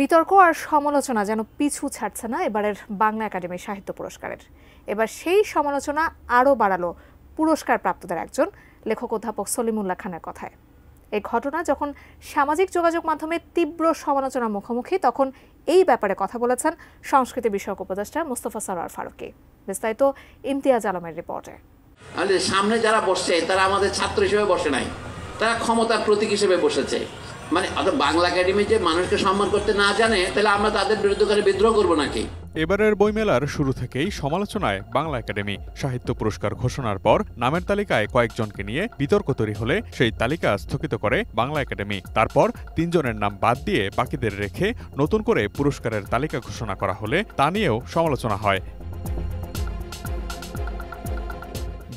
বিতর্ক আর সমালোচনা যেন পিছু ছাড়ছে না এবারের বাংলা একাডেমি সাহিত্য পুরস্কারের। এবার সেই সমালোচনা আরও বাড়ালো পুরস্কার প্রাপ্তদের একজন লেখক অধ্যাপক সলিমুল্লাহ খানের কথায়। এই ঘটনা যখন সামাজিক যোগাযোগ মাধ্যমে তীব্র সমালোচনার মুখোমুখি, তখন এই ব্যাপারে কথা বলেছেন সংস্কৃতি বিষয়ক উপদেষ্টা মোস্তফা সরোয়ার ফারুকী। বিস্তারিত ইমতিয়াজ আলমের রিপোর্টে। সামনে যারা বসছে তারা আমাদের ছাত্র হিসেবে বসে নাই, তারা ক্ষমতার প্রতীক হিসেবে বসেছে। মানে বাংলা একাডেমি যে মানুষকে সম্মান করতে না জানে, তাহলে আমরা তাদের বিরুদ্ধে বিদ্রোহ করবো নাকি? এবারের বইমেলার শুরু থেকেই সমালোচনায় বাংলা একাডেমি। সাহিত্য পুরস্কার ঘোষণার পর নামের তালিকায় কয়েকজনকে নিয়ে বিতর্ক তৈরি হলে সেই তালিকা স্থগিত করে বাংলা একাডেমি। তারপর ৩ জনের নাম বাদ দিয়ে বাকিদের রেখে নতুন করে পুরস্কারের তালিকা ঘোষণা করা হলে তা নিয়েও সমালোচনা হয়।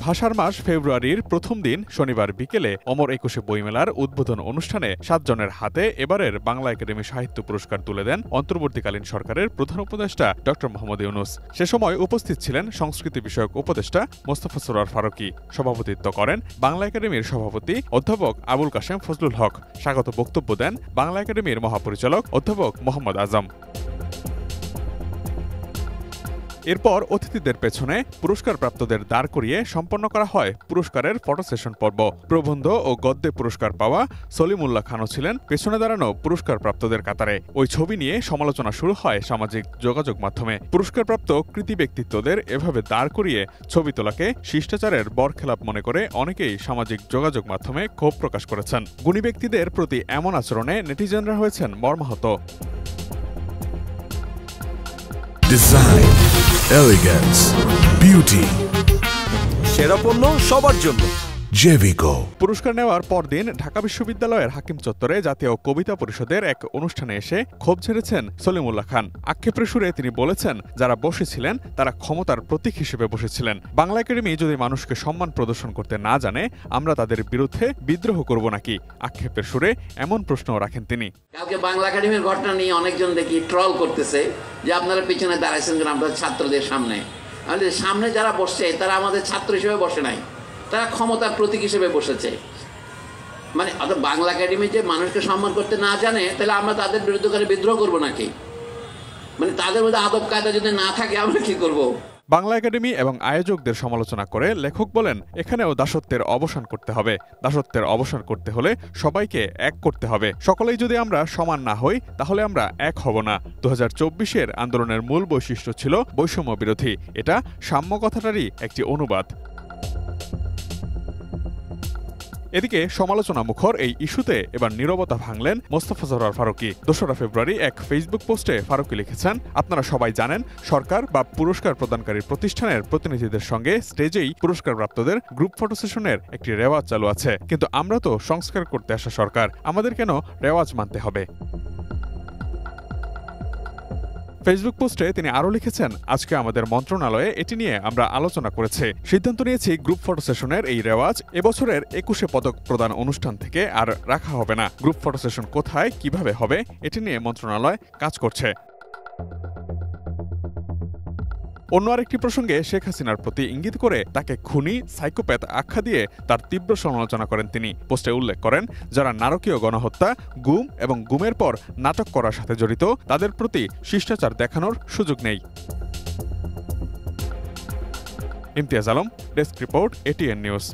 ভাষার মাস ফেব্রুয়ারির প্রথম দিন শনিবার বিকেলে অমর একুশে বইমেলার উদ্বোধন অনুষ্ঠানে ৭ জনের হাতে এবারের বাংলা একাডেমি সাহিত্য পুরস্কার তুলে দেন অন্তর্বর্তীকালীন সরকারের প্রধান উপদেষ্টা ড. মোহাম্মদ ইউনূস। সে সময় উপস্থিত ছিলেন সংস্কৃতি বিষয়ক উপদেষ্টা মোস্তফা সরোয়ার ফারুকী। সভাপতিত্ব করেন বাংলা একাডেমির সভাপতি অধ্যাপক আবুল কাশেম ফজলুল হক। স্বাগত বক্তব্য দেন বাংলা একাডেমির মহাপরিচালক অধ্যাপক মোহাম্মদ আজম। এরপর অতিথিদের পেছনে পুরস্কার প্রাপ্তদের দাঁড় করিয়ে সম্পন্ন করা হয় পুরস্কারের ফটো সেশন পর্ব। প্রবন্ধ ও গদ্যে পুরস্কার পাওয়া সলিমুল্লাহ খানও ছিলেন পেছনে দাঁড়ানো পুরস্কার প্রাপ্তদের কাতারে। ওই ছবি নিয়ে সমালোচনা শুরু হয় সামাজিক যোগাযোগ মাধ্যমে। পুরস্কারপ্রাপ্ত কৃতি ব্যক্তিত্বদের এভাবে দাঁড় করিয়ে ছবি তোলাকে শিষ্টাচারের বরখেলাপ মনে করে অনেকেই সামাজিক যোগাযোগ মাধ্যমে ক্ষোভ প্রকাশ করেছেন। গুণী ব্যক্তিদের প্রতি এমন আচরণে নেটিজেনরা হয়েছেন মর্মাহত। ডিজাইন, এলিগেন্স, বিউটি, সেরা পণ্য সবার জন্য জেভিকো। পুরস্কার নেওয়ার পরদিন ঢাকা বিশ্ববিদ্যালয়ের হাকিম চত্বরে জাতীয় কবিতা পরিষদের এক অনুষ্ঠানে এসে ক্ষোভ ঝেড়েছেন সলিমুল্লাহ খান। আক্ষেপের সুরে তিনি বলেছেন, যারা বসেছিলেন তারা ক্ষমতার প্রতীক হিসেবে বসেছিলেন। বাংলা একাডেমি যদি মানুষকে সম্মান প্রদর্শন করতে না জানে, আমরা তাদের বিরুদ্ধে বিদ্রোহ করব নাকি? আক্ষেপের সুরে এমন প্রশ্নও রাখেন তিনি। কালকে বাংলা একাডেমির ঘটনা নিয়ে অনেকজন দেখি ট্রল করতেছে যে আপনারা পিছনে দাঁড়াইছেন কেন আপনাদের ছাত্রদের সামনে। সামনে যারা বসছে তারা আমাদের ছাত্র হিসেবে বসে নাই, তারা ক্ষমতার প্রতীক হিসেবে বসেছে। মানে বাংলা একাডেমি যে মানুষকে সম্মান করতে না জানে, তাহলে আমরা তাদের বিরুদ্ধে বিদ্রোহ করবো নাকি? মানে তাদের মধ্যে আদব কায়দা যদি না থাকে আমরা কি করব? বাংলা একাডেমি এবং আয়োজকদের সমালোচনা করে লেখক বলেন, এখানেও দাসত্বের অবসান করতে হবে। দাসত্বের অবসান করতে হলে সবাইকে এক করতে হবে। সকলেই যদি আমরা সমান না হই, তাহলে আমরা এক হব না। 2024-এর আন্দোলনের মূল বৈশিষ্ট্য ছিল বৈষম্য বিরোধী। এটা সাম্য কথাটারই একটি অনুবাদ। এদিকে সমালোচনা মুখর এই ইস্যুতে এবার নীরবতা ভাঙলেন মোস্তফা সরোয়ার ফারুকী। ২রা ফেব্রুয়ারি এক ফেসবুক পোস্টে ফারুকী লিখেছেন, আপনারা সবাই জানেন সরকার বা পুরস্কার প্রদানকারী প্রতিষ্ঠানের প্রতিনিধিদের সঙ্গে স্টেজেই পুরস্কার প্রাপ্তদের গ্রুপ ফটো সেশনের একটি রেওয়াজ চালু আছে। কিন্তু আমরা তো সংস্কার করতে আসা সরকার, আমাদের কেন রেওয়াজ মানতে হবে? ফেসবুক পোস্টে তিনি আরও লিখেছেন, আজকে আমাদের মন্ত্রণালয়ে এটি নিয়ে আমরা আলোচনা করেছি। সিদ্ধান্ত নিয়েছি গ্রুপ ফটো সেশনের এই রেওয়াজ এবছরের ২১শে পদক প্রদান অনুষ্ঠান থেকে আর রাখা হবে না। গ্রুপ ফটো সেশন কোথায়, কিভাবে হবে, এটি নিয়ে মন্ত্রণালয় কাজ করছে। অন্য আরেকটি প্রসঙ্গে শেখ হাসিনার প্রতি ইঙ্গিত করে তাকে খুনি, সাইকোপ্যাথ আখ্যা দিয়ে তার তীব্র সমালোচনা করেন তিনি। পোস্টে উল্লেখ করেন, যারা নারকীয় গণহত্যা, গুম এবং গুমের পর নাটক করার সাথে জড়িত, তাদের প্রতি শিষ্টাচার দেখানোর সুযোগ নেই। Imtiaz Alam, desk report, ATN news.